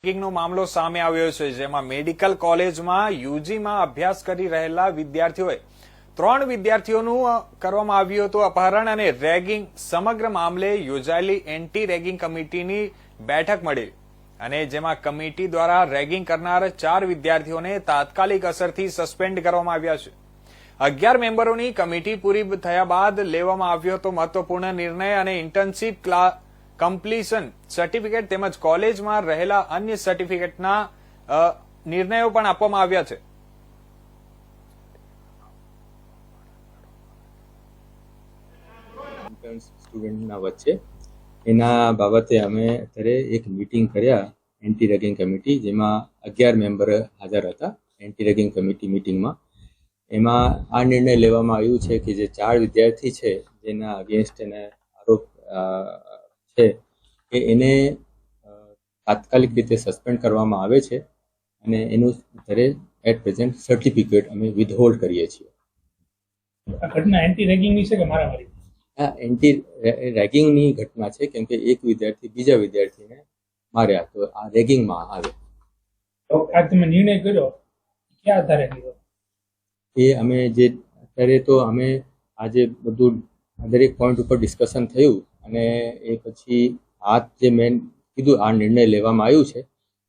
રેગિંગનો મામલો સામે આવ્યો છે, જેમાં મેડિકલ કોલેજમાં યુજીમાં અભ્યાસ કરી રહેલા વિદ્યાર્થીઓએ 3 વિદ્યાર્થીઓનું કરવામાં આવ્યું હતું અપહરણ અને રેગિંગ. સમગ્ર મામલે યોજાયેલી એન્ટી રેગિંગ કમિટીની બેઠક મળી અને જેમાં કમિટી દ્વારા રેગિંગ કરનાર 4 વિદ્યાર્થીઓને તાત્કાલિક અસરથી સસ્પેન્ડ કરવામાં આવ્યા છે. 11 મેમ્બરોની કમિટી પૂરી થયા બાદ લેવામાં આવ્યો હતો મહત્વપૂર્ણ નિર્ણય અને ઇન્ટર્નશીપ કમ્પ્લીશન સર્ટિફિકેટ તેમજ કોલેજમાં રહેલા અન્ય સર્ટિફિકેટના નિર્ણયો પણ આપવામાં આવ્યા છે. સ્ટુડન્ટના વચ્ચે એના બાબતે અમે અત્યારે એક મીટિંગ કર્યા એન્ટી રેગિંગ કમિટી, જેમાં 11 મેમ્બર હાજર હતા એન્ટી રેગિંગ કમિટી મીટિંગમાં. એમાં આ નિર્ણય લેવામાં આવ્યું છે કે જે 4 વિદ્યાર્થી છે જેના અગેન્સ્ટ એને આરોપ છે એને તાત્કાલિક રીતે સસ્પેન્ડ કરવામાં આવે છે અને એનું અત્યારે એટ પ્રેઝન્ટ સર્ટિફિકેટ અમે વિથહોલ્ડ કરીએ છીએ. આ ઘટના એન્ટી રેગિંગની છે કે મારામારી? આ એન્ટી રેગિંગની ઘટના છે, કેમ કે એક વિદ્યાર્થી બીજા વિદ્યાર્થીને માર્યા, તો આ રેગિંગમાં આવે. તો આ તમે નિર્ણય કર્યો ક્યાં આધારે કર્યો? એ અમે જે અત્યારે તો અમે આજે બધું દરેક પોઈન્ટ ઉપર ડિસ્કશન થયું અને એ પછી આ જે મેન કીધું આ નિર્ણય લેવામાં આવ્યું છે.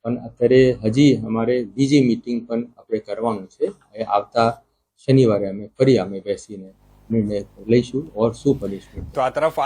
પણ અત્યારે હજી અમારે બીજી મીટિંગ પણ આપણે કરવાનું છે. એ આવતા શનિવારે અમે ફરી બેસીને નિર્ણય લઈશું ઓર શું કરીશું. તો આ તરફ